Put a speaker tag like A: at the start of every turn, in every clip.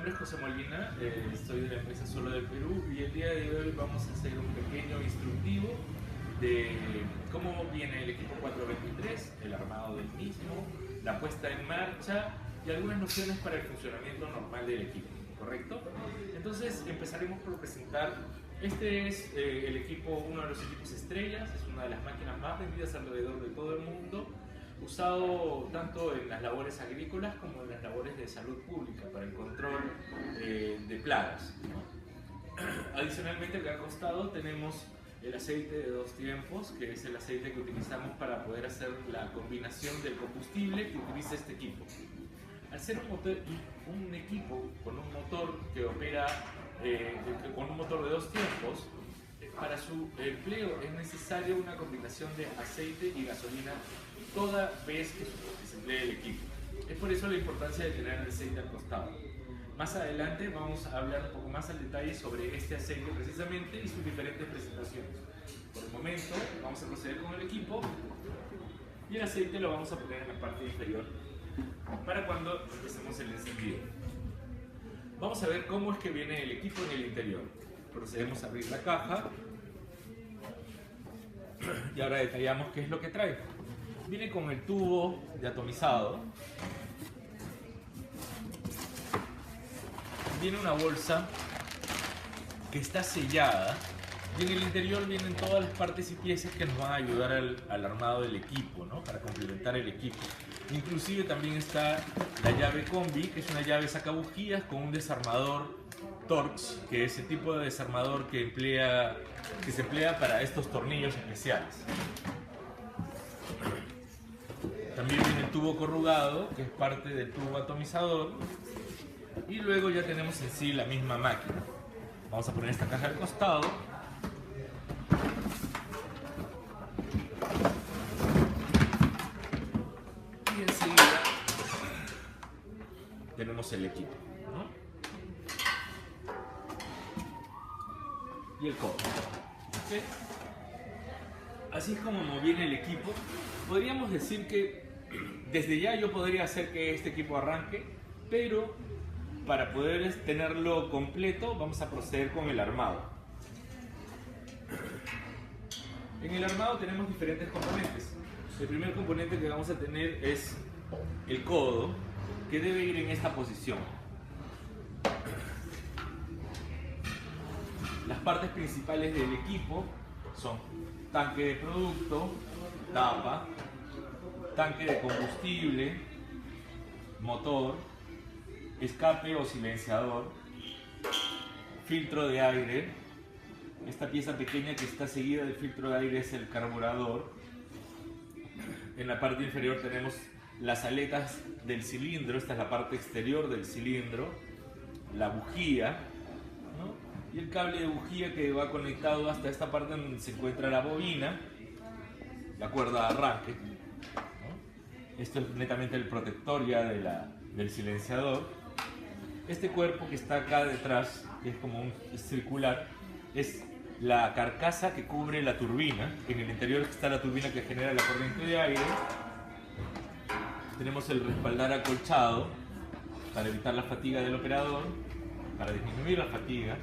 A: nombre es José Molina, estoy de la empresa Solo del Perú y el día de hoy vamos a hacer un pequeño instructivo de cómo viene el equipo 423, el armado del mismo, la puesta en marcha y algunas nociones para el funcionamiento normal del equipo, ¿correcto? Entonces empezaremos por presentar, este es el equipo, uno de los equipos estrellas, es una de las máquinas más vendidas alrededor de todo el mundo, usado tanto en las labores agrícolas como en las labores de salud pública para el control de plagas, ¿no? Adicionalmente, acá al costado tenemos el aceite de 2 tiempos, que es el aceite que utilizamos para poder hacer la combinación del combustible que utiliza este equipo. Al ser un equipo con un motor que opera con un motor de 2 tiempos, para su empleo es necesaria una combinación de aceite y gasolina toda vez que se emplee el equipo. Es por eso la importancia de tener el aceite al costado. Más adelante vamos a hablar un poco más al detalle sobre este aceite precisamente y sus diferentes presentaciones. Por el momento vamos a proceder con el equipo y el aceite lo vamos a poner en la parte inferior para cuando empecemos el encendido. Vamos a ver cómo es que viene el equipo en el interior. Procedemos a abrir la caja y ahora detallamos qué es lo que trae. Viene con el tubo de atomizado, viene una bolsa que está sellada y en el interior vienen todas las partes y piezas que nos van a ayudar al armado del equipo, ¿no? Para complementar el equipo. Inclusive también está la llave combi, que es una llave sacabujías con un desarmador Torx, que es el tipo de desarmador que se emplea para estos tornillos especiales. También viene el tubo corrugado, que es parte del tubo atomizador. Y luego ya tenemos en sí la misma máquina. Vamos a poner esta caja al costado. Y enseguida tenemos el equipo, ¿no? Y el codo. ¿Okay? Así es como viene el equipo. Podríamos decir que desde ya yo podría hacer que este equipo arranque, pero para poder tenerlo completo vamos a proceder con el armado. En el armado tenemos diferentes componentes. El primer componente que vamos a tener es el codo, que debe ir en esta posición. Las partes principales del equipo son tanque de producto, tapa, tanque de combustible, motor, escape o silenciador, filtro de aire. Esta pieza pequeña que está seguida del filtro de aire es el carburador. En la parte inferior tenemos las aletas del cilindro, esta es la parte exterior del cilindro, la bujía, ¿no? Y el cable de bujía que va conectado hasta esta parte donde se encuentra la bobina, la cuerda de arranque, ¿no? Esto es netamente el protector ya del silenciador. Este cuerpo que está acá detrás, que es como un circular, es la carcasa que cubre la turbina. En el interior está la turbina que genera la corriente de aire. Tenemos el respaldar acolchado para evitar la fatiga del operador, para disminuir la fatiga.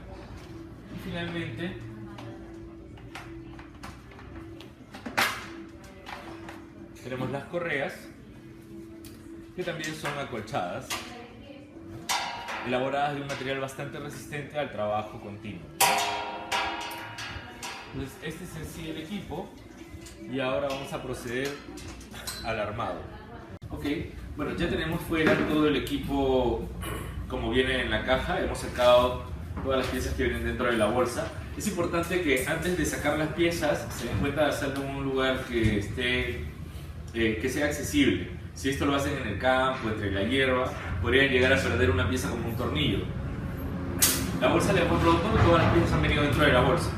A: Y finalmente tenemos las correas, que también son acolchadas, elaboradas de un material bastante resistente al trabajo continuo. Entonces, este es en sí el equipo y ahora vamos a proceder al armado. Ok, bueno, ya tenemos fuera todo el equipo como viene en la caja. Hemos sacado todas las piezas que vienen dentro de la bolsa. Es importante que antes de sacar las piezas se den cuenta de hacerlo en un lugar que sea accesible. Si esto lo hacen en el campo, entre la hierba, podrían llegar a perder una pieza como un tornillo. La bolsa le hemos roto, todas las piezas han venido dentro de la bolsa.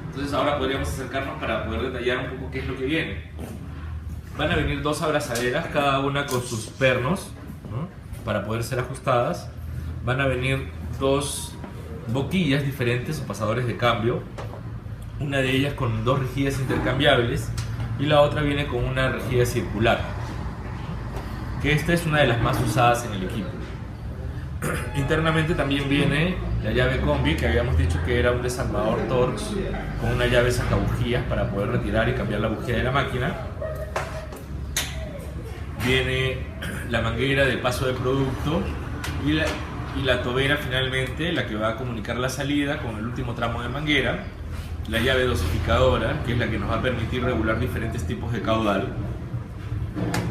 A: Entonces ahora podríamos acercarnos para poder detallar un poco qué es lo que viene. Van a venir 2 abrazaderas, cada una con sus pernos, ¿no? Para poder ser ajustadas. Van a venir 2 boquillas diferentes o pasadores de cambio. Una de ellas con 2 rejillas intercambiables y la otra viene con una rejilla circular, que esta es una de las más usadas en el equipo. Internamente también viene la llave combi, que habíamos dicho que era un desarmador Torx con una llave sacabujías para poder retirar y cambiar la bujía de la máquina. Viene la manguera de paso de producto y la tobera finalmente, la que va a comunicar la salida con el último tramo de manguera. La llave dosificadora, que es la que nos va a permitir regular diferentes tipos de caudal,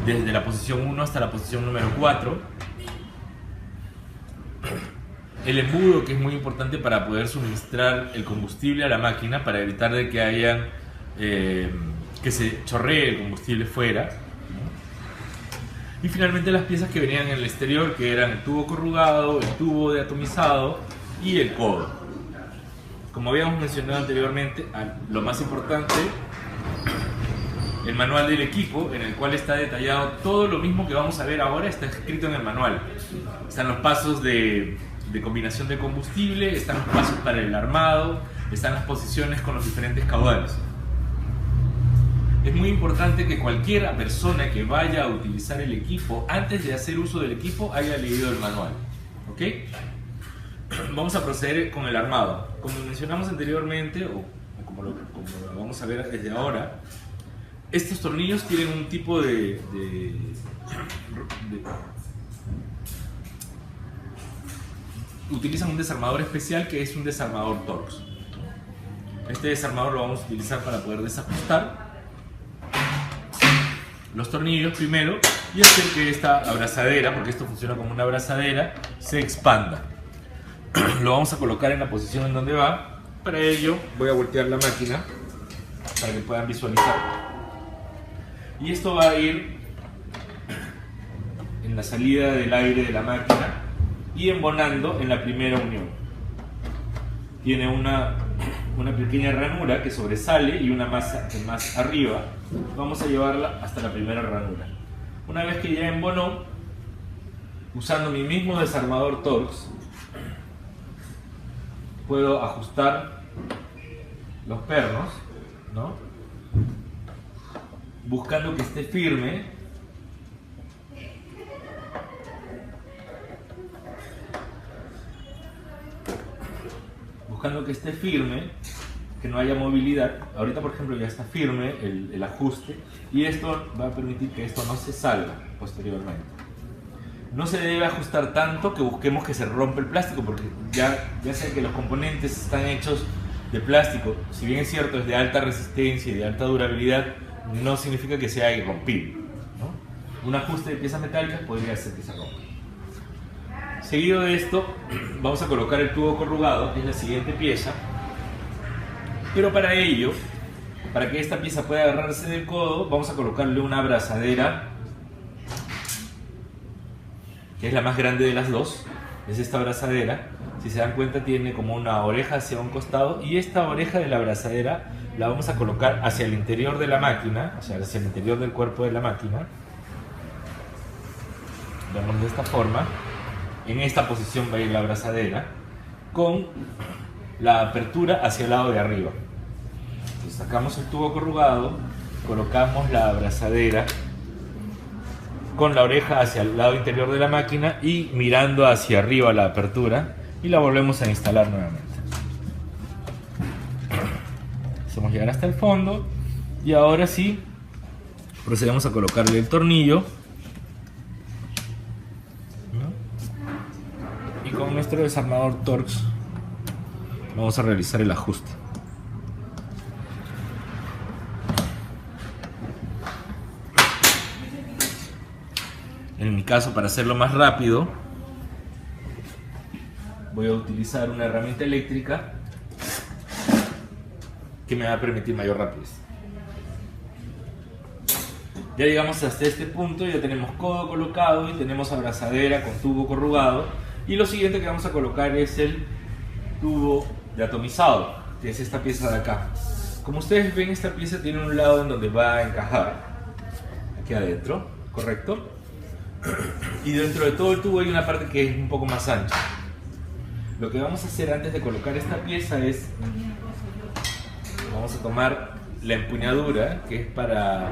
A: desde la posición 1 hasta la posición número 4. El embudo, que es muy importante para poder suministrar el combustible a la máquina, para evitar de que haya que se chorree el combustible fuera. Y finalmente las piezas que venían en el exterior, que eran el tubo corrugado, el tubo de atomizado y el codo. Como habíamos mencionado anteriormente, lo más importante, el manual del equipo, en el cual está detallado todo lo mismo que vamos a ver ahora, está escrito en el manual. Están los pasos de combinación de combustible, están los pasos para el armado, están las posiciones con los diferentes caudales. Es muy importante que cualquier persona que vaya a utilizar el equipo, antes de hacer uso del equipo, haya leído el manual. ¿Ok? Vamos a proceder con el armado. Como mencionamos anteriormente, o como lo vamos a ver desde ahora, estos tornillos tienen un tipo utilizan un desarmador especial, que es un desarmador Torx. Este desarmador lo vamos a utilizar para poder desajustar los tornillos primero y hacer que esta abrazadera, porque esto funciona como una abrazadera, se expanda. Lo vamos a colocar en la posición en donde va. Para ello voy a voltear la máquina para que puedan visualizar. Y esto va a ir en la salida del aire de la máquina y embonando en la primera unión. Tiene una pequeña ranura que sobresale y una más arriba. Vamos a llevarla hasta la primera ranura. Una vez que ya embonó, usando mi mismo desarmador Torx, puedo ajustar los pernos, ¿no? Buscando que esté firme. Buscando que esté firme, que no haya movilidad. Ahorita, por ejemplo, ya está firme el ajuste, y esto va a permitir que esto no se salga posteriormente. No se debe ajustar tanto que busquemos que se rompa el plástico, porque ya sé que los componentes están hechos de plástico. Si bien es cierto, es de alta resistencia y de alta durabilidad, no significa que sea irrompible, ¿no? Un ajuste de piezas metálicas podría hacer que se rompa. Seguido de esto, vamos a colocar el tubo corrugado, que es la siguiente pieza. Pero para ello, para que esta pieza pueda agarrarse del codo, vamos a colocarle una abrazadera, que es la más grande de las dos. Es esta abrazadera. Si se dan cuenta, tiene como una oreja hacia un costado, y esta oreja de la abrazadera la vamos a colocar hacia el interior de la máquina, o sea, hacia el interior del cuerpo de la máquina. Vemos de esta forma. En esta posición va a ir la abrazadera, con la apertura hacia el lado de arriba. Entonces sacamos el tubo corrugado, colocamos la abrazadera con la oreja hacia el lado interior de la máquina y mirando hacia arriba la apertura, y la volvemos a instalar nuevamente. Hacemos llegar hasta el fondo, y ahora sí procedemos a colocarle el tornillo, ¿no? Y con nuestro desarmador Torx vamos a realizar el ajuste. En mi caso, para hacerlo más rápido, voy a utilizar una herramienta eléctrica que me va a permitir mayor rapidez. Ya llegamos hasta este punto, ya tenemos codo colocado y tenemos abrazadera con tubo corrugado, y lo siguiente que vamos a colocar es el tubo de atomizado, que es esta pieza de acá. Como ustedes ven, esta pieza tiene un lado en donde va a encajar, aquí adentro, ¿correcto? Y dentro de todo el tubo hay una parte que es un poco más ancha. Lo que vamos a hacer antes de colocar esta pieza es, vamos a tomar la empuñadura, que es para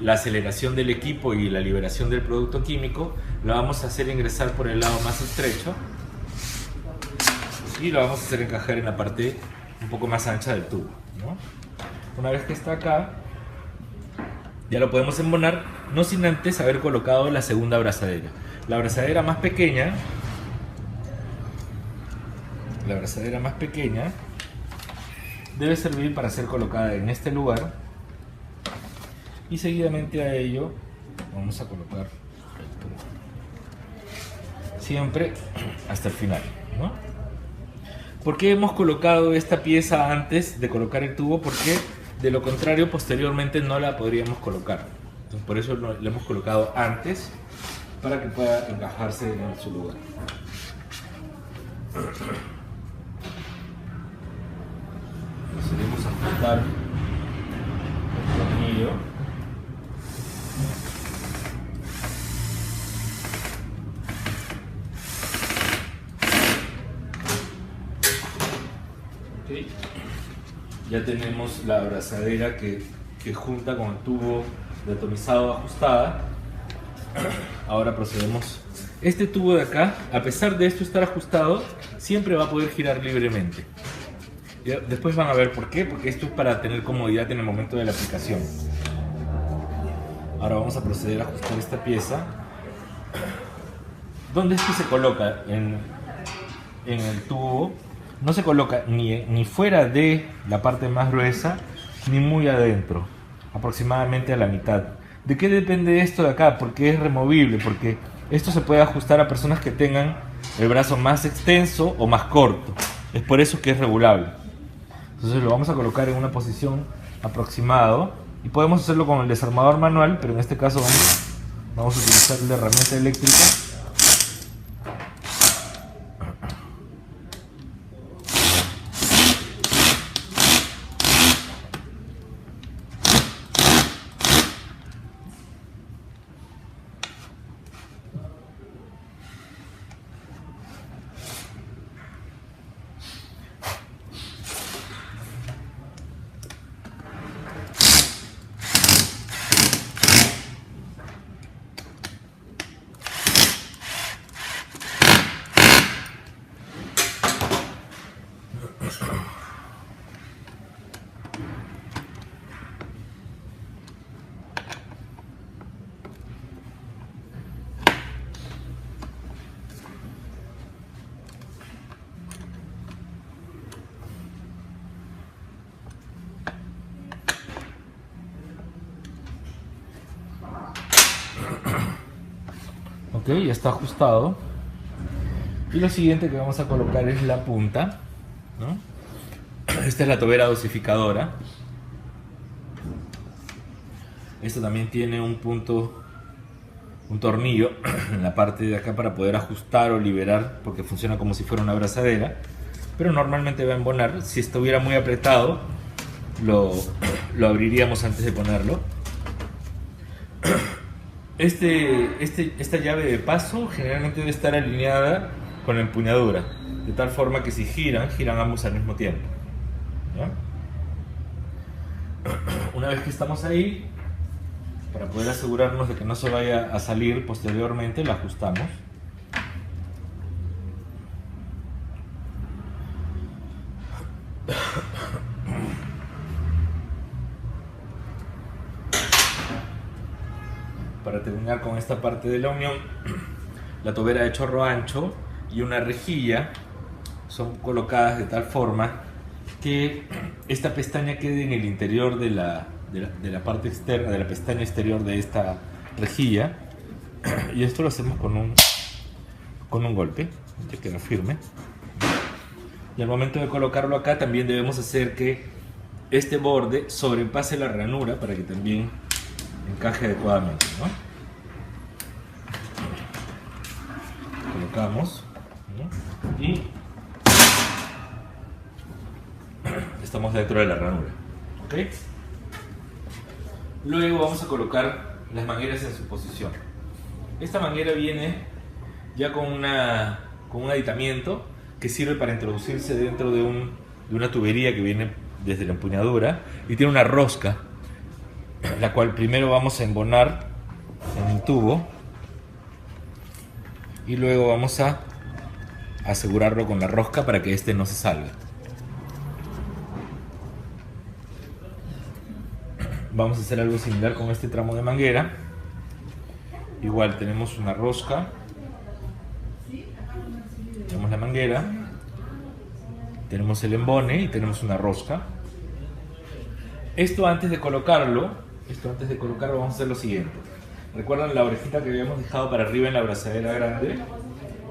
A: la aceleración del equipo y la liberación del producto químico. lo vamos a hacer ingresar por el lado más estrecho y lo vamos a hacer encajar en la parte un poco más ancha del tubo, ¿no? Una vez que está acá, ya lo podemos embonar, no sin antes haber colocado la segunda abrazadera. La abrazadera más pequeña debe servir para ser colocada en este lugar, y seguidamente a ello vamos a colocar el tubo, siempre hasta el final, ¿no? ¿Por qué hemos colocado esta pieza antes de colocar el tubo? Porque de lo contrario posteriormente no la podríamos colocar. Entonces, por eso lo hemos colocado antes, para que pueda encajarse en su lugar. Procedemos a ajustar el tornillo. Okay. Ya tenemos la abrazadera que junta con el tubo de atomizado ajustada. Ahora procedemos. Este tubo de acá, a pesar de esto estar ajustado, siempre va a poder girar libremente. Ya, después van a ver por qué, porque esto es para tener comodidad en el momento de la aplicación. Ahora vamos a proceder a ajustar esta pieza. ¿Dónde es que se coloca? En el tubo. No se coloca ni fuera de la parte más gruesa, ni muy adentro, aproximadamente a la mitad. ¿De qué depende esto de acá? Porque es removible, porque esto se puede ajustar a personas que tengan el brazo más extenso o más corto. Es por eso que es regulable. Entonces lo vamos a colocar en una posición aproximada, y podemos hacerlo con el desarmador manual, pero en este caso vamos a utilizar la herramienta eléctrica. Ok, ya está ajustado. Y lo siguiente que vamos a colocar es la punta, ¿no? Esta es la tobera dosificadora. Esto también tiene un punto, un tornillo en la parte de acá para poder ajustar o liberar, porque funciona como si fuera una abrazadera, pero normalmente va a embonar. Si estuviera muy apretado, lo abriríamos antes de ponerlo. Esta llave de paso generalmente debe estar alineada con la empuñadura, de tal forma que si giran ambos al mismo tiempo, ¿ya? Una vez que estamos ahí, para poder asegurarnos de que no se vaya a salir posteriormente, la ajustamos. Para terminar con esta parte de la unión, la tobera de chorro ancho y una rejilla son colocadas de tal forma que esta pestaña quede en el interior de la parte externa, de la pestaña exterior de esta rejilla, y esto lo hacemos con un golpe, ya queda firme. Y al momento de colocarlo acá también debemos hacer que este borde sobrepase la ranura para que también encaje adecuadamente, ¿no? Colocamos, ¿no? Y estamos dentro de la ranura, ¿ok? Luego vamos a colocar las mangueras en su posición. Esta manguera viene ya con un aditamiento que sirve para introducirse dentro de una tubería que viene desde la empuñadura, y tiene una rosca, la cual primero vamos a embonar en un tubo. y luego vamos a asegurarlo con la rosca para que este no se salga. Vamos a hacer algo similar con este tramo de manguera. Igual tenemos una rosca, tenemos la manguera, tenemos el embone y tenemos una rosca. Esto antes de colocarlo vamos a hacer lo siguiente. ¿Recuerdan la orejita que habíamos dejado para arriba en la abrazadera grande?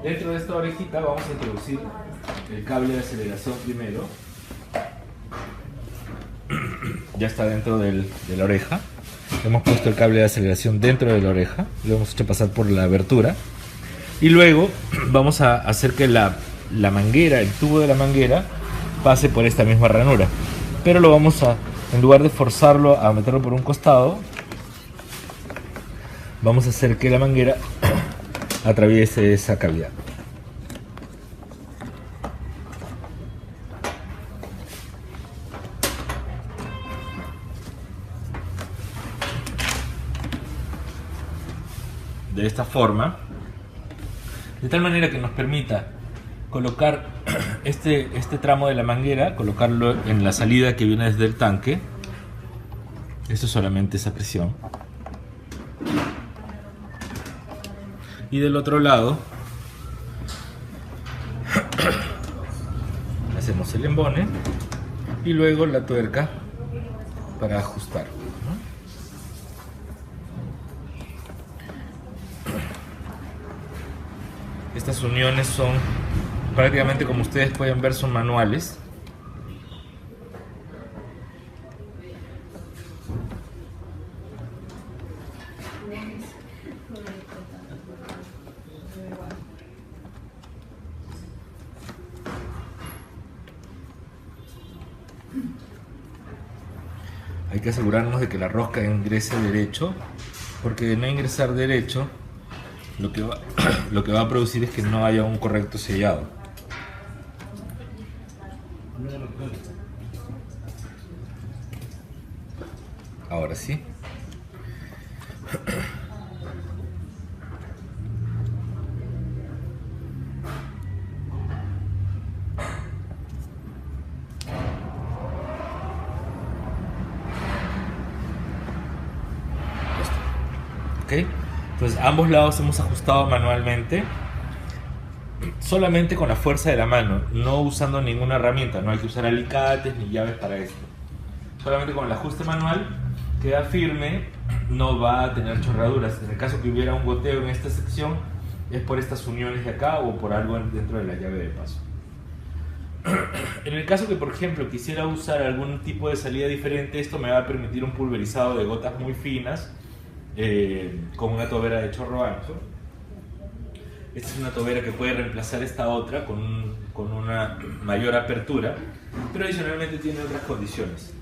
A: Dentro de esta orejita vamos a introducir el cable de aceleración primero. Ya está dentro de la oreja. Hemos puesto el cable de aceleración dentro de la oreja. Lo hemos hecho pasar por la abertura. Y luego vamos a hacer que la manguera, el tubo de la manguera, pase por esta misma ranura. Pero lo vamos a, en lugar de forzarlo a meterlo por un costado, vamos a hacer que la manguera atraviese esa cavidad. De esta forma, de tal manera que nos permita colocar este tramo de la manguera, colocarlo en la salida que viene desde el tanque. Esto es solamente esa presión. Y del otro lado hacemos el embone y luego la tuerca para ajustar. Estas uniones son prácticamente, como ustedes pueden ver, son manuales. Hay que asegurarnos de que la rosca ingrese derecho, porque de no ingresar derecho, lo que va a producir es que no haya un correcto sellado. Ahora sí. ¿Ok? Entonces ambos lados hemos ajustado manualmente, solamente con la fuerza de la mano, no usando ninguna herramienta. No hay que usar alicates ni llaves para esto. Solamente con el ajuste manual queda firme, no va a tener chorraduras. En el caso que hubiera un goteo en esta sección, es por estas uniones de acá o por algo dentro de la llave de paso. En el caso que, por ejemplo, quisiera usar algún tipo de salida diferente, esto me va a permitir un pulverizado de gotas muy finas, con una tobera de chorro ancho. Esta es una tobera que puede reemplazar esta otra con una mayor apertura, pero adicionalmente tiene otras condiciones.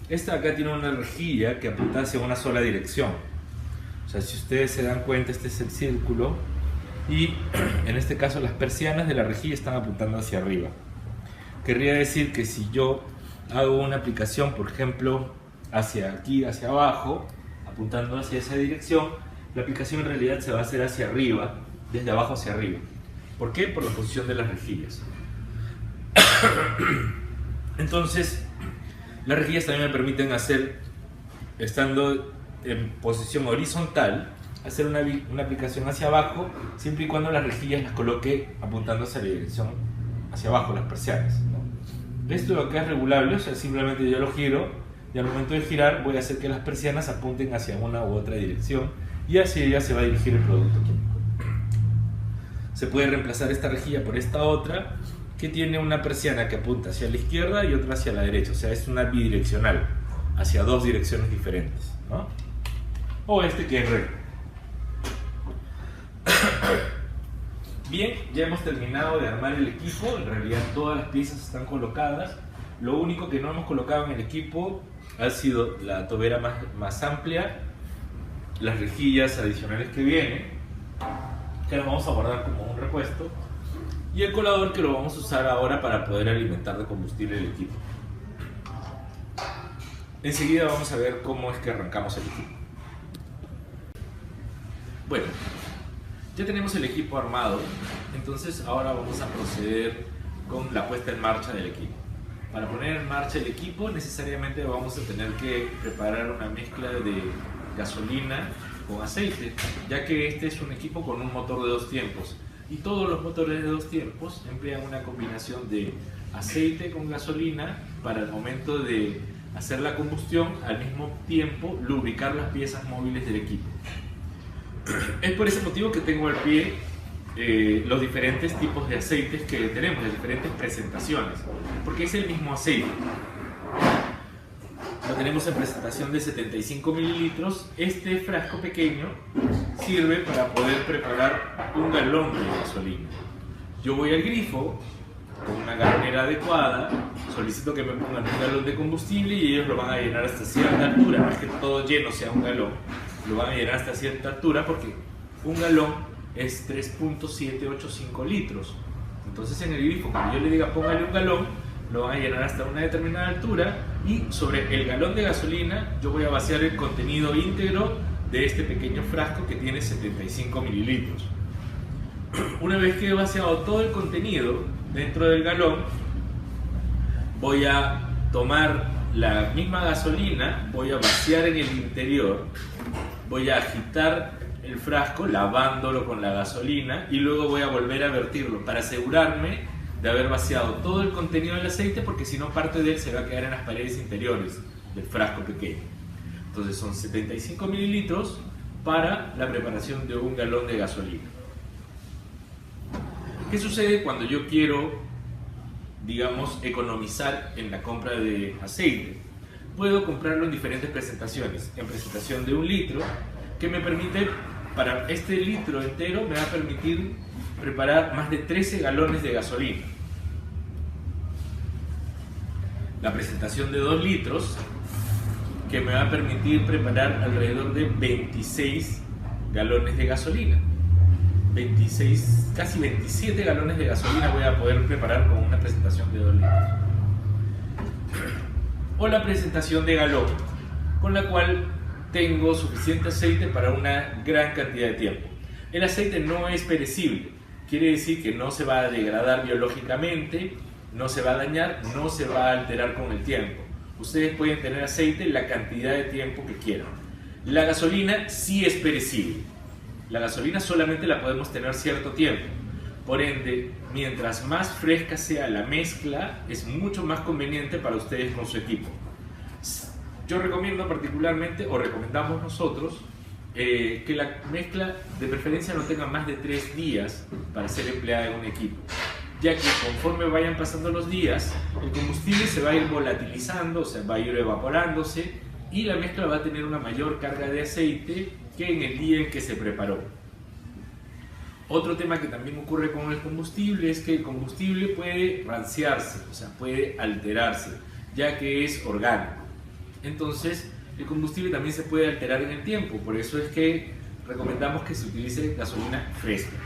A: Esta acá tiene una rejilla que apunta hacia una sola dirección. O sea, si ustedes se dan cuenta, este es el círculo y en este caso las persianas de la rejilla están apuntando hacia arriba. Querría decir que si yo hago una aplicación, por ejemplo, hacia aquí, hacia abajo, apuntando hacia esa dirección, la aplicación en realidad se va a hacer hacia arriba, desde abajo hacia arriba. ¿Por qué? Por la posición de las rejillas. Entonces, las rejillas también me permiten hacer, estando en posición horizontal, hacer una aplicación hacia abajo, siempre y cuando las rejillas las coloque apuntando hacia la dirección hacia abajo, las persianas, ¿no? Esto lo que es regulable, o sea, simplemente yo lo giro y al momento de girar voy a hacer que las persianas apunten hacia una u otra dirección y hacia ella se va a dirigir el producto químico. Se puede reemplazar esta rejilla por esta otra que tiene una persiana que apunta hacia la izquierda y otra hacia la derecha, o sea, es una bidireccional, hacia dos direcciones diferentes, ¿no? O este que es recto. Bien, ya hemos terminado de armar el equipo. En realidad todas las piezas están colocadas. Lo único que no hemos colocado en el equipo ha sido la tobera más amplia, las rejillas adicionales que vienen, que las vamos a guardar como un repuesto, y el colador que lo vamos a usar ahora para poder alimentar de combustible el equipo. Enseguida vamos a ver cómo es que arrancamos el equipo. Bueno, Ya tenemos el equipo armado, entonces ahora vamos a proceder con la puesta en marcha del equipo. Para poner en marcha el equipo necesariamente vamos a tener que preparar una mezcla de gasolina con aceite, ya que este es un equipo con un motor de 2 tiempos y todos los motores de 2 tiempos emplean una combinación de aceite con gasolina para el momento de hacer la combustión, al mismo tiempo lubricar las piezas móviles del equipo. Es por ese motivo que tengo al pie los diferentes tipos de aceites que tenemos, las diferentes presentaciones, porque es el mismo aceite. Lo tenemos en presentación de 75 mililitros. Este frasco pequeño sirve para poder preparar 1 galón de gasolina. Yo voy al grifo con una galonera adecuada, solicito que me pongan 1 galón de combustible y ellos lo van a llenar hasta cierta altura. No es que todo lleno sea 1 galón, lo van a llenar hasta cierta altura porque 1 galón es 3.785 litros. Entonces en el grifo, cuando yo le diga póngale 1 galón, lo van a llenar hasta una determinada altura y sobre el galón de gasolina yo voy a vaciar el contenido íntegro de este pequeño frasco que tiene 75 mililitros. Una vez que he vaciado todo el contenido dentro del galón, voy a tomar la misma gasolina, voy a vaciar en el interior, voy a agitar el frasco lavándolo con la gasolina y luego voy a volver a vertirlo para asegurarme de haber vaciado todo el contenido del aceite, porque si no parte de él se va a quedar en las paredes interiores del frasco pequeño. Entonces son 75 mililitros para la preparación de 1 galón de gasolina. ¿Qué sucede cuando yo quiero, digamos, economizar en la compra de aceite? Puedo comprarlo en diferentes presentaciones. En presentación de 1 litro, que me permite, para este litro entero, me va a permitir preparar más de 13 galones de gasolina. La presentación de 2 litros, que me va a permitir preparar alrededor de 26 galones de gasolina. 26, casi 27 galones de gasolina voy a poder preparar con una presentación de 2 litros. O la presentación de galón, con la cual tengo suficiente aceite para una gran cantidad de tiempo. El aceite no es perecible, quiere decir que no se va a degradar biológicamente, no se va a dañar, no se va a alterar con el tiempo. Ustedes pueden tener aceite la cantidad de tiempo que quieran. La gasolina sí es perecible. La gasolina solamente la podemos tener cierto tiempo. Por ende, mientras más fresca sea la mezcla, es mucho más conveniente para ustedes con su equipo. Yo recomiendo particularmente, o recomendamos nosotros, que la mezcla de preferencia no tenga más de 3 días para ser empleada en un equipo, ya que conforme vayan pasando los días, el combustible se va a ir volatilizando, o sea, va a ir evaporándose y la mezcla va a tener una mayor carga de aceite que en el día en que se preparó. Otro tema que también ocurre con el combustible es que el combustible puede ranciarse, o sea, puede alterarse, ya que es orgánico. Entonces, el combustible también se puede alterar en el tiempo, por eso es que recomendamos que se utilice gasolina fresca.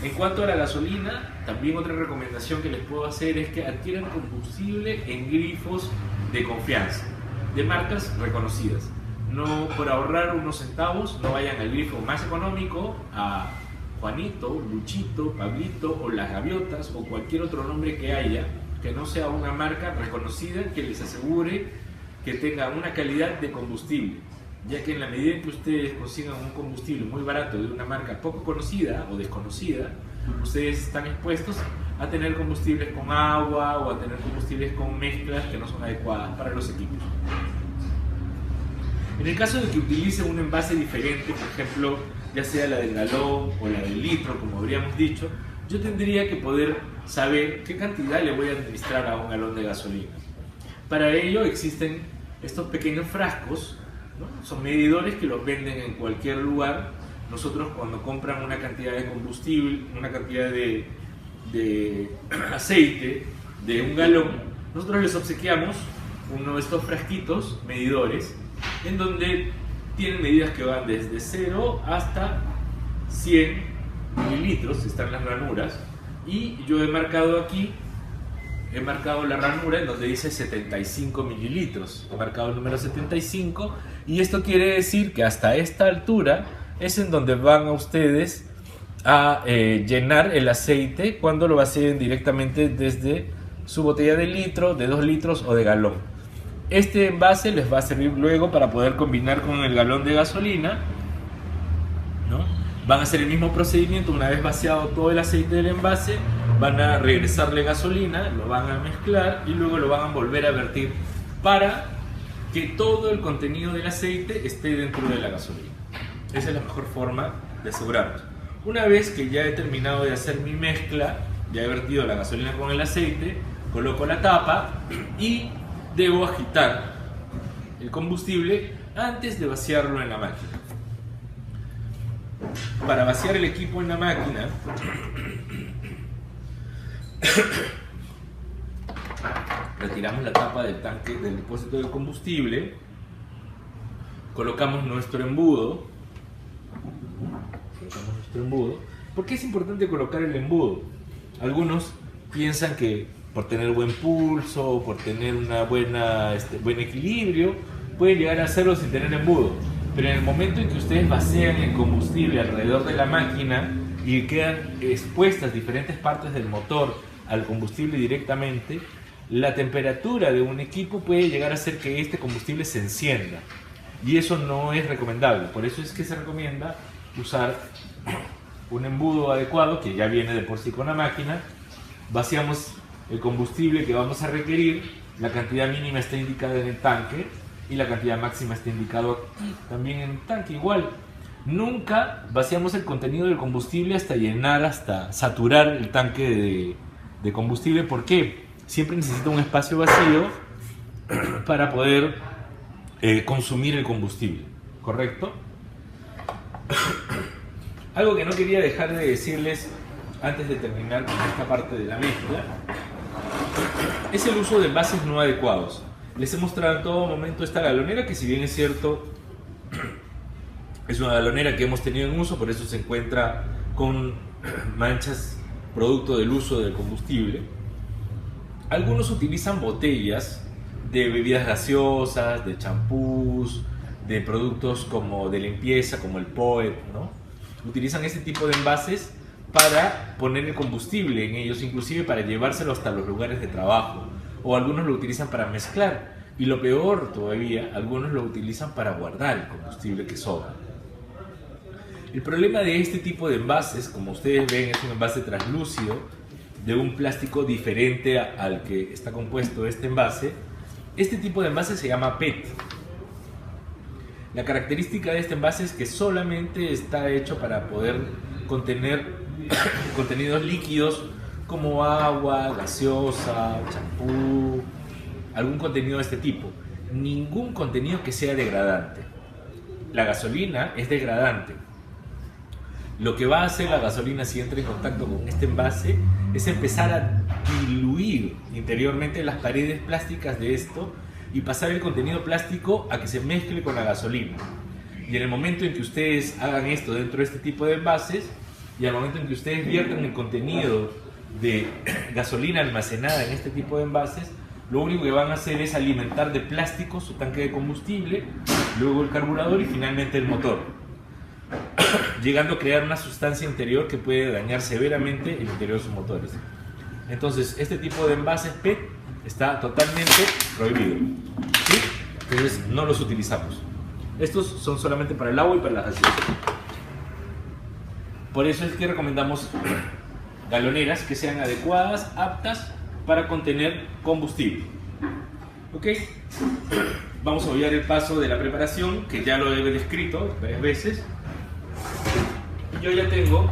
A: En cuanto a la gasolina, también otra recomendación que les puedo hacer es que adquieran combustible en grifos de confianza, de marcas reconocidas. No, por ahorrar unos centavos, no vayan al grifo más económico, a Juanito, Luchito, Pablito o Las Gaviotas o cualquier otro nombre que haya, que no sea una marca reconocida que les asegure que tenga una calidad de combustible, ya que en la medida en que ustedes consigan un combustible muy barato de una marca poco conocida o desconocida, ustedes están expuestos a tener combustibles con agua o a tener combustibles con mezclas que no son adecuadas para los equipos. En el caso de que utilice un envase diferente, por ejemplo, ya sea la del galón o la del litro, como habríamos dicho, yo tendría que poder saber qué cantidad le voy a administrar a 1 galón de gasolina. Para ello existen estos pequeños frascos, ¿no? Son medidores que los venden en cualquier lugar. Nosotros, cuando compran una cantidad de combustible, una cantidad de aceite de 1 galón, nosotros les obsequiamos uno de estos frasquitos medidores, en donde tienen medidas que van desde 0 hasta 100 mililitros, están las ranuras, y yo he marcado aquí, he marcado la ranura en donde dice 75 mililitros, he marcado el número 75, y esto quiere decir que hasta esta altura es en donde van a ustedes a llenar el aceite cuando lo vacíen directamente desde su botella de litro, de 2 litros o de galón. Este envase les va a servir luego para poder combinar con el galón de gasolina, ¿no? Van a hacer el mismo procedimiento. Una vez vaciado todo el aceite del envase, van a regresarle gasolina, lo van a mezclar y luego lo van a volver a vertir para que todo el contenido del aceite esté dentro de la gasolina. Esa es la mejor forma de asegurarnos. Una vez que ya he terminado de hacer mi mezcla, ya he vertido la gasolina con el aceite, coloco la tapa y debo agitar el combustible antes de vaciarlo en la máquina. Para vaciar el equipo en la máquina, retiramos la tapa del tanque del depósito de combustible, colocamos nuestro embudo. ¿Por qué es importante colocar el embudo? Algunos piensan que por tener buen pulso, por tener una buen equilibrio, pueden llegar a hacerlo sin tener embudo. Pero en el momento en que ustedes vacían el combustible alrededor de la máquina y quedan expuestas diferentes partes del motor al combustible directamente, la temperatura de un equipo puede llegar a hacer que este combustible se encienda. Y eso no es recomendable. Por eso es que se recomienda usar un embudo adecuado que ya viene de por sí con la máquina. Vaciamos el combustible que vamos a requerir, la cantidad mínima está indicada en el tanque y la cantidad máxima está indicada aquí también en el tanque. Igual, nunca vaciamos el contenido del combustible hasta llenar, hasta saturar el tanque de combustible. ¿Por qué? Siempre necesita un espacio vacío para poder consumir el combustible, ¿correcto? Algo que no quería dejar de decirles antes de terminar con esta parte de la mezcla es el uso de envases no adecuados. Les he mostrado en todo momento esta galonera, que si bien es cierto es una galonera que hemos tenido en uso, por eso se encuentra con manchas producto del uso del combustible. Algunos utilizan botellas de bebidas gaseosas, de champús, de productos como de limpieza, como el Poet, ¿no? Utilizan este tipo de envases para poner el combustible en ellos, inclusive para llevárselo hasta los lugares de trabajo. O algunos lo utilizan para mezclar. Y lo peor todavía, algunos lo utilizan para guardar el combustible que sobra. El problema de este tipo de envases, como ustedes ven, es un envase translúcido de un plástico diferente al que está compuesto este envase. Este tipo de envase se llama PET. La característica de este envase es que solamente está hecho para poder contener contenidos líquidos como agua, gaseosa, champú, algún contenido de este tipo. Ningún contenido que sea degradante. La gasolina es degradante. Lo que va a hacer la gasolina si entra en contacto con este envase es empezar a diluir interiormente las paredes plásticas de esto y pasar el contenido plástico a que se mezcle con la gasolina. Y en el momento en que ustedes hagan esto dentro de este tipo de envases, y al momento en que ustedes viertan el contenido de gasolina almacenada en este tipo de envases, lo único que van a hacer es alimentar de plástico su tanque de combustible, luego el carburador y finalmente el motor, llegando a crear una sustancia interior que puede dañar severamente el interior de sus motores. Entonces, este tipo de envases PET está totalmente prohibido, ¿sí? Entonces no los utilizamos. Estos son solamente para el agua y para las gaseosas. Por eso es que recomendamos galoneras que sean adecuadas, aptas para contener combustible. ¿Ok? Vamos a obviar el paso de la preparación, que ya lo he descrito varias veces. Yo ya tengo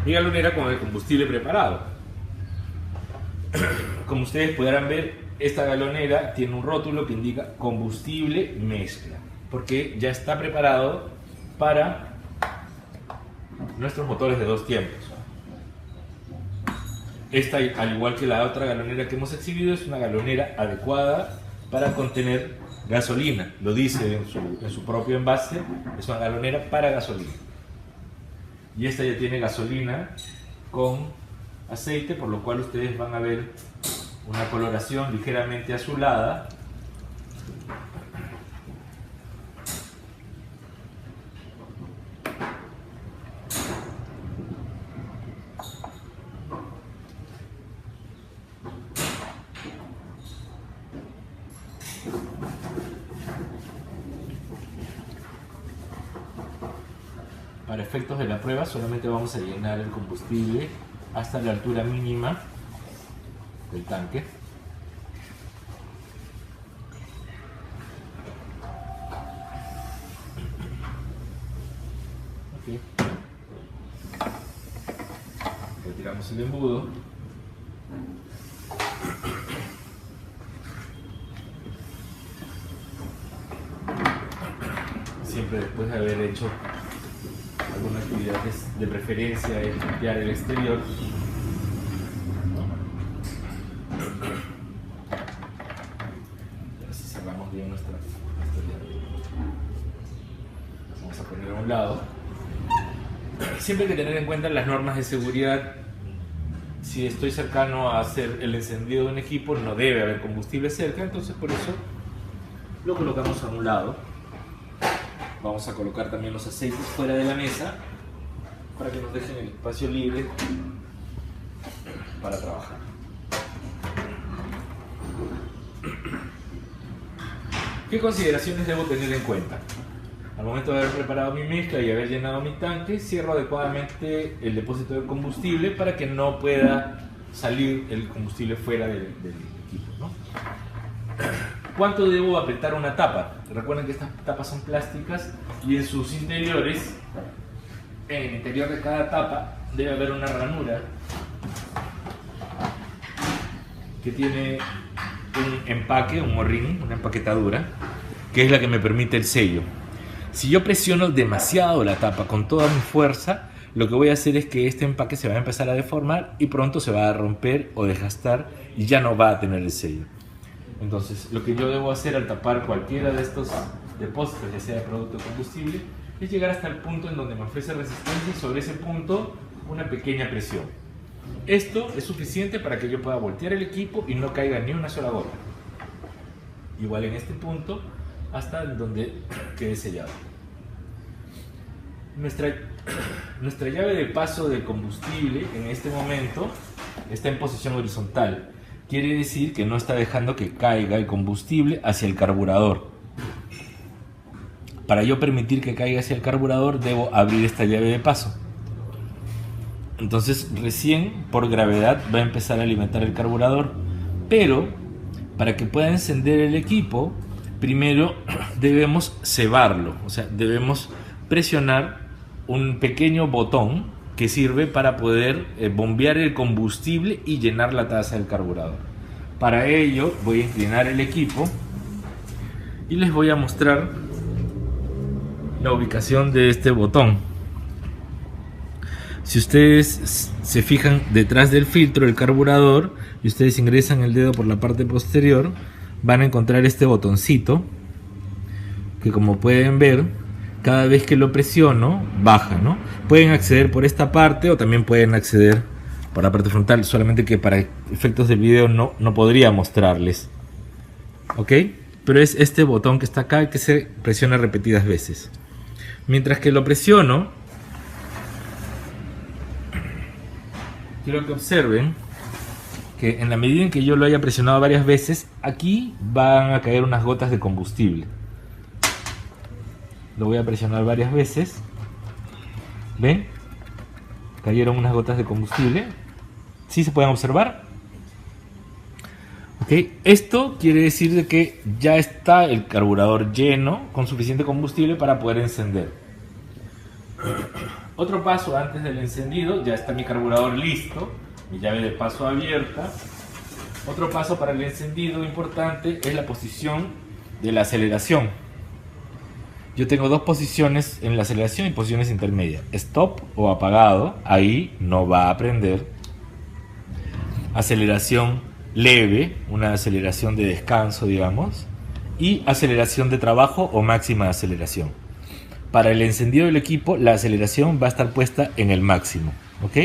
A: mi galonera con el combustible preparado. Como ustedes podrán ver, esta galonera tiene un rótulo que indica combustible mezcla, porque ya está preparado para nuestros motores de 2 tiempos. Esta, al igual que la otra galonera que hemos exhibido, es una galonera adecuada para contener gasolina. Lo dice en su propio envase, es una galonera para gasolina. Y esta ya tiene gasolina con aceite, por lo cual ustedes van a ver una coloración ligeramente azulada. efectos de la prueba solamente vamos a llenar el combustible hasta la altura mínima del tanque. Okay. Retiramos el embudo. Siempre después de haber hecho alguna actividad de preferencia es limpiar el exterior. Así cerramos bien nuestra llave. Vamos a poner a un lado. Siempre hay que tener en cuenta las normas de seguridad. Si estoy cercano a hacer el encendido de un equipo, no debe haber combustible cerca, entonces por eso lo colocamos a un lado. Vamos a colocar también los aceites fuera de la mesa para que nos dejen el espacio libre para trabajar. ¿Qué consideraciones debo tener en cuenta? Al momento de haber preparado mi mezcla y haber llenado mi tanque, cierro adecuadamente el depósito de combustible para que no pueda salir el combustible fuera del equipo, ¿no? ¿Cuánto debo apretar una tapa? Recuerden que estas tapas son plásticas y en sus interiores, en el interior de cada tapa, debe haber una ranura que tiene un empaque, un morrín, una empaquetadura, que es la que me permite el sello. Si yo presiono demasiado la tapa con toda mi fuerza, lo que voy a hacer es que este empaque se va a empezar a deformar y pronto se va a romper o desgastar y ya no va a tener el sello. Entonces, lo que yo debo hacer al tapar cualquiera de estos depósitos, ya sea de producto o combustible, es llegar hasta el punto en donde me ofrece resistencia y sobre ese punto una pequeña presión. Esto es suficiente para que yo pueda voltear el equipo y no caiga ni una sola gota. Igual en este punto hasta donde quede sellado. Nuestra llave de paso de combustible en este momento está en posición horizontal. Quiere decir que no está dejando que caiga el combustible hacia el carburador. Para yo permitir que caiga hacia el carburador, debo abrir esta llave de paso. Entonces, recién por gravedad va a empezar a alimentar el carburador. Pero, para que pueda encender el equipo, primero debemos cebarlo. O sea, debemos presionar un pequeño botón que sirve para poder bombear el combustible y llenar la taza del carburador. Para ello voy a inclinar el equipo y les voy a mostrar la ubicación de este botón. Si ustedes se fijan detrás del filtro del carburador y ustedes ingresan el dedo por la parte posterior, van a encontrar este botoncito que, como pueden ver, cada vez que lo presiono, baja, ¿no? Pueden acceder por esta parte o también pueden acceder por la parte frontal, solamente que para efectos del video no podría mostrarles. ¿Ok? Pero es este botón que está acá que se presiona repetidas veces. Mientras que lo presiono, quiero que observen que en la medida en que yo lo haya presionado varias veces, aquí van a caer unas gotas de combustible. Lo voy a presionar varias veces. ¿Ven? Cayeron unas gotas de combustible. ¿Sí se pueden observar? Ok. Esto quiere decir de que ya está el carburador lleno con suficiente combustible para poder encender. Otro paso antes del encendido, ya está mi carburador listo, mi llave de paso abierta. Otro paso para el encendido importante es la posición de la aceleración. Yo tengo dos posiciones en la aceleración y posiciones intermedias. Stop o apagado, ahí no va a prender. Aceleración leve, una aceleración de descanso, digamos. Y aceleración de trabajo o máxima aceleración. Para el encendido del equipo, la aceleración va a estar puesta en el máximo. ¿Ok?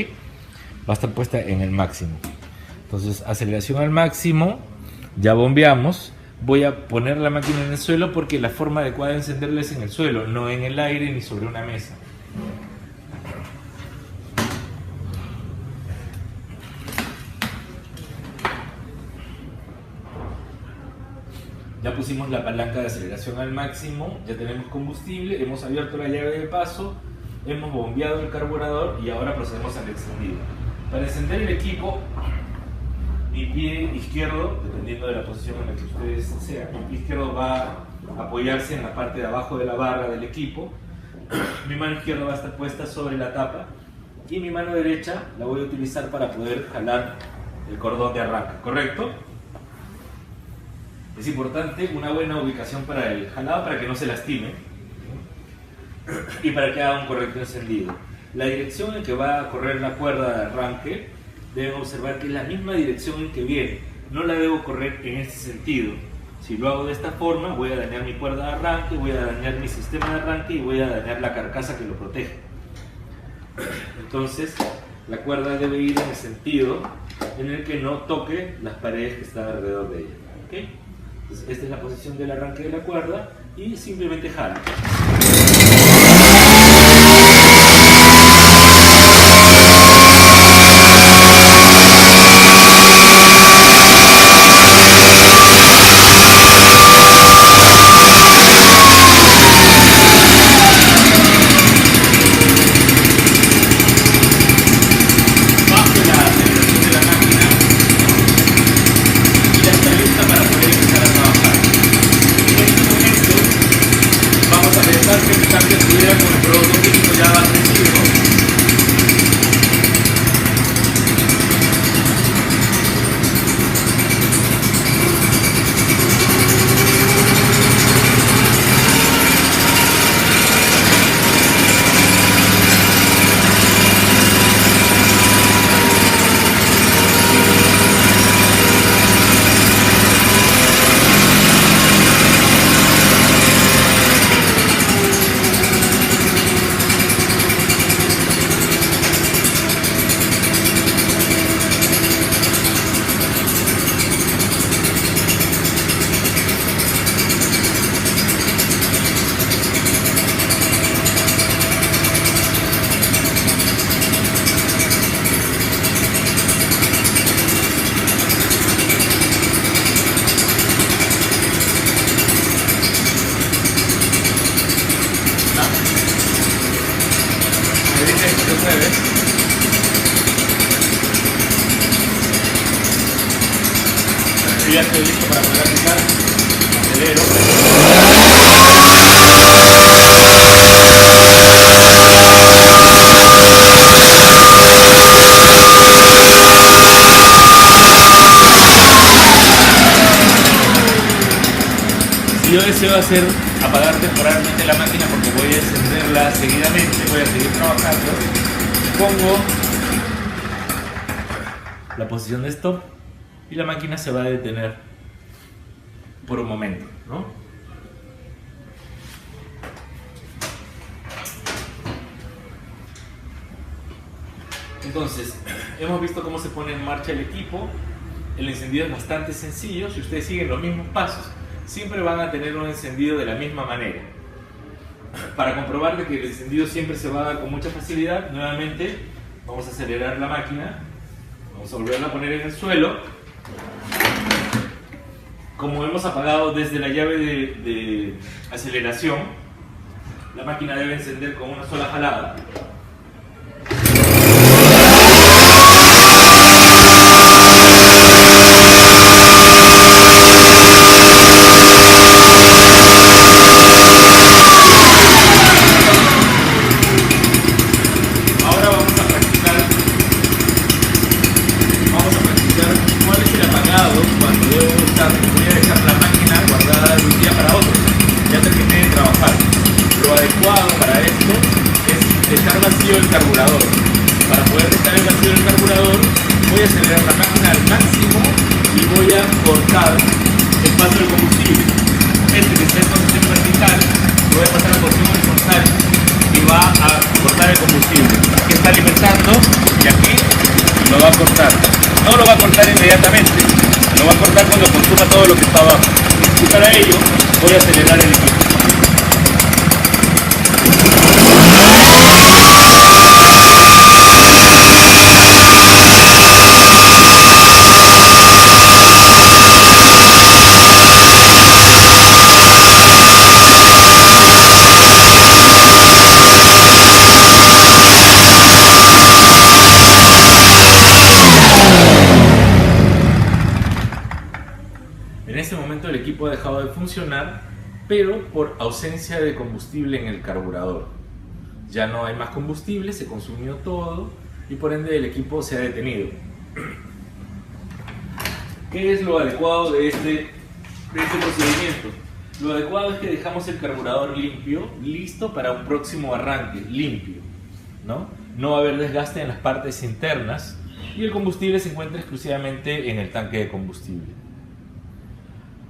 A: Va a estar puesta en el máximo. Entonces, aceleración al máximo, ya bombeamos. Voy a poner la máquina en el suelo porque la forma adecuada de encenderla es en el suelo, no en el aire ni sobre una mesa. Ya pusimos la palanca de aceleración al máximo, ya tenemos combustible, hemos abierto la llave de paso hemos bombeado el carburador y ahora procedemos al encendido. Para encender el equipo, mi pie izquierdo, dependiendo de la posición en la que ustedes sean, mi pie izquierdo va a apoyarse en la parte de abajo de la barra del equipo, mi mano izquierda va a estar puesta sobre la tapa y mi mano derecha la voy a utilizar para poder jalar el cordón de arranque, ¿correcto? Es importante una buena ubicación para el jalado para que no se lastime y para que haga un correcto encendido. La dirección en que va a correr la cuerda de arranque deben observar que es la misma dirección en que viene, no la debo correr en este sentido. Si lo hago de esta forma voy a dañar mi cuerda de arranque, voy a dañar mi sistema de arranque y voy a dañar la carcasa que lo protege. Entonces la cuerda debe ir en el sentido en el que no toque las paredes que están alrededor de ella, ¿okay? Entonces, esta es la posición del arranque de la cuerda y simplemente jalo. Ya estoy listo para poder aplicar, acelero. Si yo deseo apagar temporalmente la máquina porque voy a encenderla seguidamente, voy a seguir trabajando, pongo la posición de stop y la máquina se va a detener por un momento, ¿no? Entonces, hemos visto cómo se pone en marcha el equipo. El encendido es bastante sencillo. Si ustedes siguen los mismos pasos, siempre van a tener un encendido de la misma manera. Para comprobar de que el encendido siempre se va a dar con mucha facilidad, nuevamente vamos a acelerar la máquina. Vamos a volverla a poner en el suelo. Como hemos apagado desde la llave de aceleración, la máquina debe encender con una sola jalada. El carburador. Para poder dejar el vacío del carburador voy a acelerar la máquina al máximo y voy a cortar el paso del combustible. Este que está en posición vertical lo voy a pasar a posición horizontal y va a cortar el combustible. Aquí está alimentando y aquí lo va a cortar. No lo va a cortar inmediatamente, lo va a cortar cuando consuma todo lo que está abajo. Y para ello voy a acelerar el equipo. equipo ha dejado de funcionar, pero por ausencia de combustible en el carburador. Ya no hay más combustible, se consumió todo y por ende el equipo se ha detenido. ¿Qué es lo adecuado de este procedimiento? Lo adecuado es que dejamos el carburador limpio, listo para un próximo arranque, limpio, ¿no? No va a haber desgaste en las partes internas y el combustible se encuentra exclusivamente en el tanque de combustible.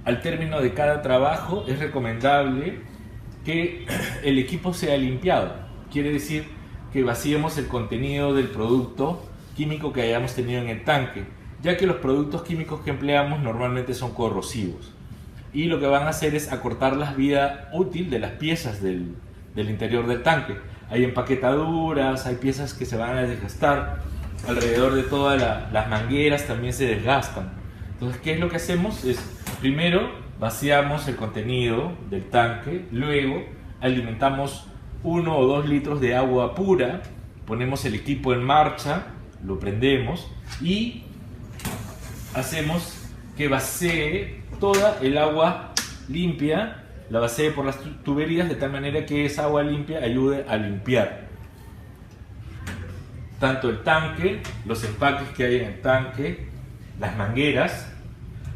A: Al término de cada trabajo es recomendable que el equipo sea limpiado. Quiere decir que vaciemos el contenido del producto químico que hayamos tenido en el tanque, ya que los productos químicos que empleamos normalmente son corrosivos y lo que van a hacer es acortar la vida útil de las piezas del interior del tanque. Hay empaquetaduras, hay piezas que se van a desgastar, alrededor de todas las mangueras también se desgastan. Entonces, ¿qué es lo que hacemos? Primero vaciamos el contenido del tanque, luego alimentamos 1 o 2 litros de agua pura, ponemos el equipo en marcha, lo prendemos y hacemos que vacíe toda el agua limpia, la vacíe por las tuberías de tal manera que esa agua limpia ayude a limpiar tanto el tanque, los empaques que hay en el tanque, las mangueras,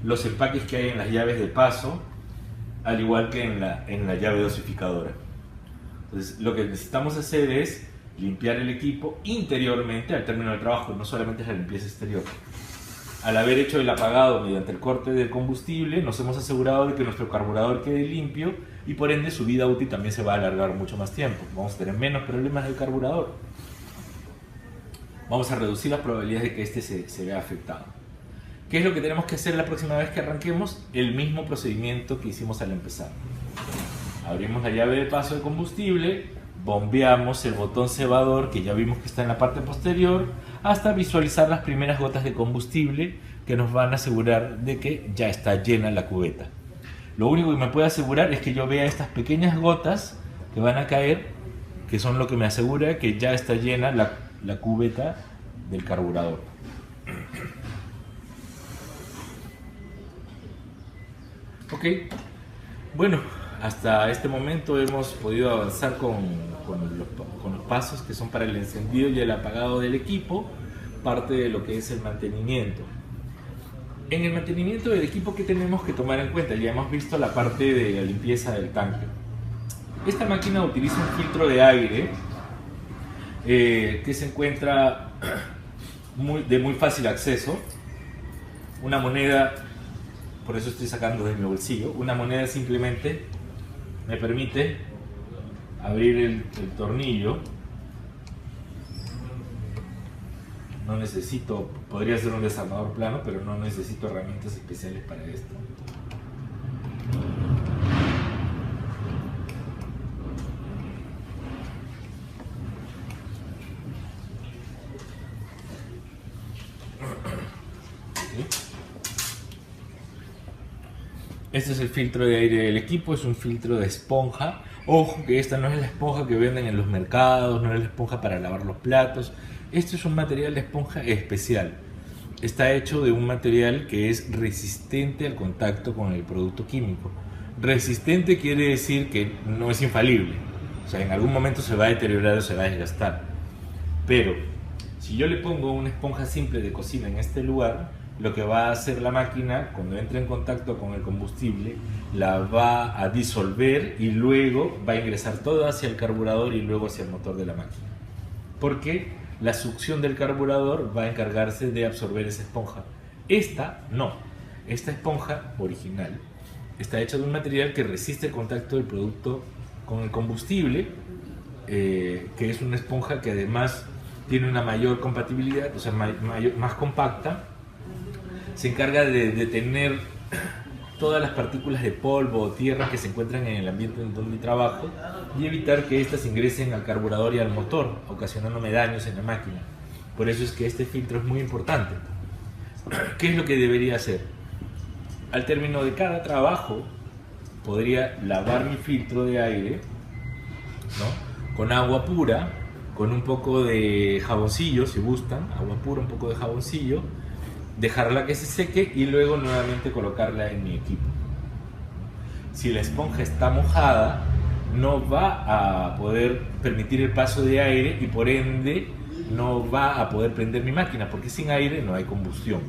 A: los empaques que hay en las llaves de paso, al igual que en la llave dosificadora. Entonces, lo que necesitamos hacer es limpiar el equipo interiormente al término del trabajo, no solamente es la limpieza exterior. Al haber hecho el apagado mediante el corte del combustible, nos hemos asegurado de que nuestro carburador quede limpio y por ende su vida útil también se va a alargar mucho más tiempo. Vamos a tener menos problemas del carburador. Vamos a reducir las probabilidades de que este se vea afectado. ¿Qué es lo que tenemos que hacer la próxima vez que arranquemos? El mismo procedimiento que hicimos al empezar. Abrimos la llave de paso de combustible, bombeamos el botón cebador que ya vimos que está en la parte posterior hasta visualizar las primeras gotas de combustible que nos van a asegurar de que ya está llena la cubeta. Lo único que me puede asegurar es que yo vea estas pequeñas gotas que van a caer, que son lo que me asegura que ya está llena la cubeta del carburador. Ok, bueno, hasta este momento hemos podido avanzar con los pasos que son para el encendido y el apagado del equipo, parte de lo que es el mantenimiento. En el mantenimiento del equipo, ¿qué tenemos que tomar en cuenta? Ya hemos visto la parte de la limpieza del tanque. Esta máquina utiliza un filtro de aire que se encuentra de muy fácil acceso. Una moneda, por eso estoy sacando de mi bolsillo, una moneda simplemente me permite abrir el tornillo. No necesito, podría ser un desarmador plano, pero no necesito herramientas especiales para esto. Este es el filtro de aire del equipo, es un filtro de esponja. Ojo que esta no es la esponja que venden en los mercados, no es la esponja para lavar los platos. Este es un material de esponja especial. Está hecho de un material que es resistente al contacto con el producto químico. Resistente quiere decir que no es infalible. O sea, en algún momento se va a deteriorar o se va a desgastar. Pero si yo le pongo una esponja simple de cocina en este lugar, lo que va a hacer la máquina cuando entre en contacto con el combustible la va a disolver y luego va a ingresar todo hacia el carburador y luego hacia el motor de la máquina, porque la succión del carburador va a encargarse de absorber esa esponja. Esta no, esta esponja original está hecha de un material que resiste el contacto del producto con el combustible, que es una esponja que además tiene una mayor compatibilidad, o sea, más compacta. Se encarga de detener todas las partículas de polvo o tierra que se encuentran en el ambiente en donde trabajo y evitar que éstas ingresen al carburador y al motor, ocasionándome daños en la máquina. Por eso es que este filtro es muy importante. ¿Qué es lo que debería hacer? Al término de cada trabajo podría lavar mi filtro de aire, ¿no?, con agua pura, con un poco de jaboncillo, si gustan, agua pura, un poco de jaboncillo, dejarla que se seque y luego nuevamente colocarla en mi equipo. si la esponja está mojada, no va a poder permitir el paso de aire y por ende no va a poder prender mi máquina, porque sin aire no hay combustión.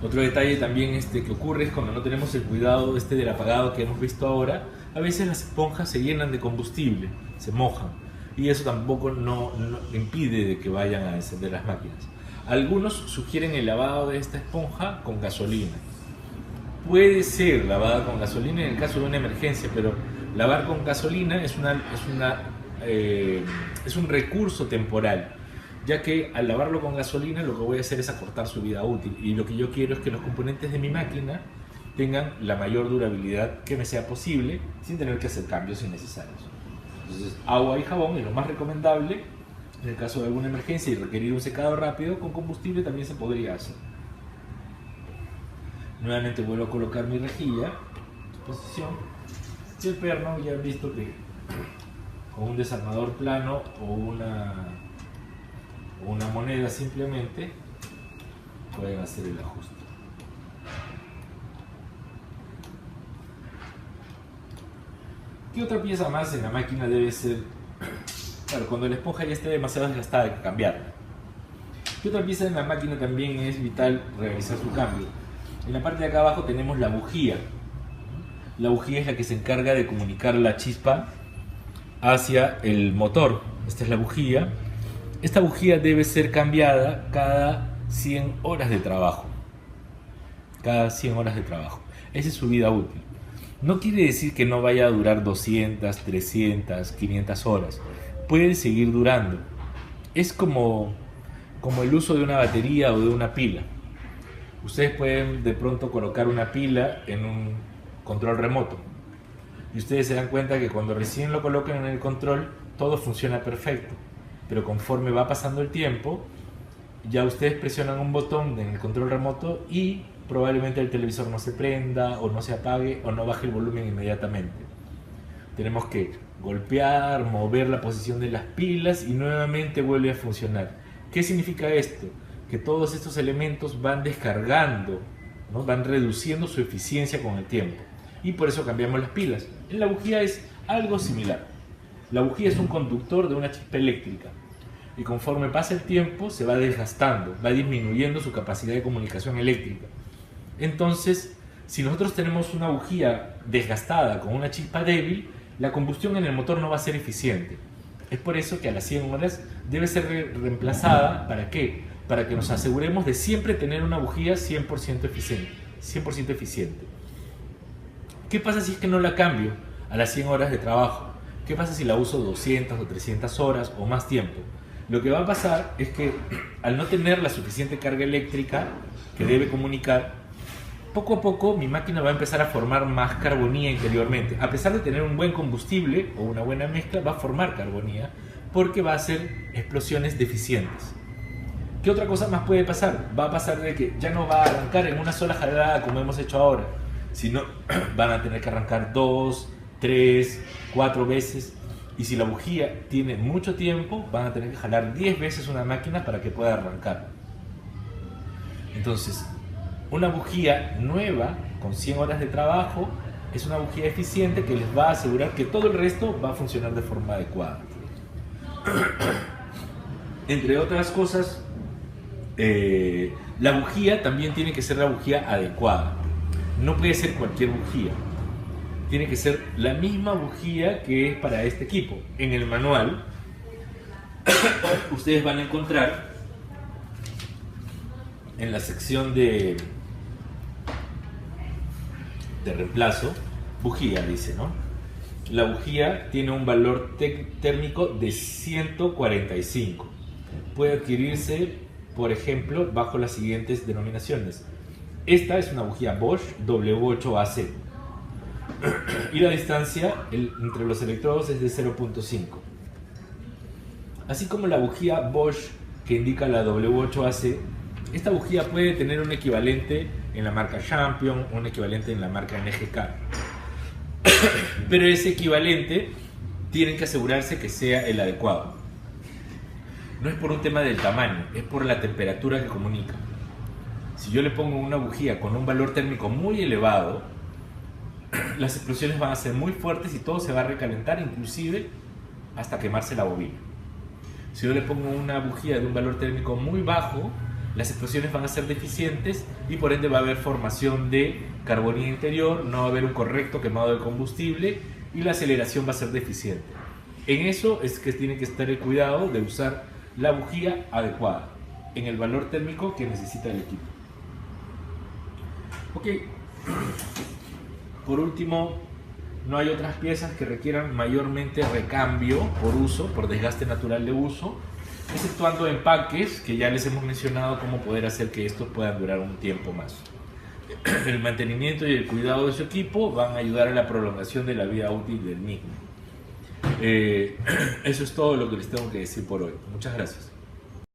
A: Otro detalle también que ocurre es cuando no tenemos el cuidado del apagado que hemos visto ahora. A veces las esponjas se llenan de combustible, se mojan, y eso tampoco no impide de que vayan a encender las máquinas. Algunos sugieren el lavado de esta esponja con gasolina. Puede ser lavada con gasolina en el caso de una emergencia, pero lavar con gasolina es un recurso temporal, ya que al lavarlo con gasolina lo que voy a hacer es acortar su vida útil, y lo que yo quiero es que los componentes de mi máquina tengan la mayor durabilidad que me sea posible sin tener que hacer cambios innecesarios. Entonces, agua y jabón es lo más recomendable. En el caso de alguna emergencia y requerir un secado rápido, con combustible también se podría hacer. Nuevamente vuelvo a colocar mi rejilla en su posición, y el perno ya han visto que con un desarmador plano o una moneda simplemente pueden hacer el ajuste. ¿Qué otra pieza más en la máquina debe ser? Claro, cuando la esponja ya esté demasiado desgastada hay que cambiarla. ¿Qué otra pieza en la máquina también es vital realizar su cambio? En la parte de acá abajo tenemos la bujía. La bujía es la que se encarga de comunicar la chispa hacia el motor. Esta es la bujía. Esta bujía debe ser cambiada cada 100 horas de trabajo. Cada 100 horas de trabajo. Esa es su vida útil. No quiere decir que no vaya a durar 200, 300, 500 horas. Puede seguir durando. Es como el uso de una batería o de una pila. Ustedes pueden de pronto colocar una pila en un control remoto. Y ustedes se dan cuenta que cuando recién lo colocan en el control, todo funciona perfecto. Pero conforme va pasando el tiempo, ya ustedes presionan un botón en el control remoto y probablemente el televisor no se prenda o no se apague o no baje el volumen inmediatamente. Tenemos que golpear, mover la posición de las pilas y nuevamente vuelve a funcionar. ¿Qué significa esto? Que todos estos elementos van descargando, ¿no? Van reduciendo su eficiencia con el tiempo. Y por eso cambiamos las pilas. En la bujía es algo similar. La bujía es un conductor de una chispa eléctrica. Y conforme pasa el tiempo se va desgastando, va disminuyendo su capacidad de comunicación eléctrica. Entonces, si nosotros tenemos una bujía desgastada con una chispa débil, la combustión en el motor no va a ser eficiente. Es por eso que a las 100 horas debe ser reemplazada. ¿Para qué? Para que nos aseguremos de siempre tener una bujía 100% eficiente. ¿Qué pasa si es que no la cambio a las 100 horas de trabajo? ¿Qué pasa si la uso 200 o 300 horas o más tiempo? Lo que va a pasar es que al no tener la suficiente carga eléctrica que debe comunicar, poco a poco mi máquina va a empezar a formar más carbonía interiormente. A pesar de tener un buen combustible o una buena mezcla, va a formar carbonía porque va a hacer explosiones deficientes. ¿Qué otra cosa más puede pasar? Va a pasar de que ya no va a arrancar en una sola jalada como hemos hecho ahora, sino van a tener que arrancar 2, 3, 4 veces. Y si la bujía tiene mucho tiempo, van a tener que jalar 10 veces una máquina para que pueda arrancar. Entonces, una bujía nueva con 100 horas de trabajo es una bujía eficiente que les va a asegurar que todo el resto va a funcionar de forma adecuada. Entre otras cosas, la bujía también tiene que ser la bujía adecuada. No puede ser cualquier bujía. Tiene que ser la misma bujía que es para este equipo. En el manual ustedes van a encontrar en la sección de reemplazo, bujía dice, ¿no? La bujía tiene un valor térmico de 145. Puede adquirirse, por ejemplo, bajo las siguientes denominaciones. Esta es una bujía Bosch W8AC y la distancia entre los electrodos es de 0.5. Así como la bujía Bosch que indica la W8AC, esta bujía puede tener un equivalente en la marca Champion, un equivalente en la marca NGK. Pero ese equivalente tienen que asegurarse que sea el adecuado. No es por un tema del tamaño, es por la temperatura que comunica. Si yo le pongo una bujía con un valor térmico muy elevado, las explosiones van a ser muy fuertes y todo se va a recalentar, inclusive hasta quemarse la bobina. Si yo le pongo una bujía de un valor térmico muy bajo, las explosiones van a ser deficientes y por ende va a haber formación de carbonía interior, no va a haber un correcto quemado de combustible y la aceleración va a ser deficiente. En eso es que tiene que estar el cuidado de usar la bujía adecuada, en el valor térmico que necesita el equipo. Ok, por último, no hay otras piezas que requieran mayormente recambio por uso, por desgaste natural de uso, exceptuando empaques que ya les hemos mencionado cómo poder hacer que estos puedan durar un tiempo más. El mantenimiento y el cuidado de su equipo van a ayudar a la prolongación de la vida útil del mismo. Eso es todo lo que les tengo que decir por hoy. Muchas gracias.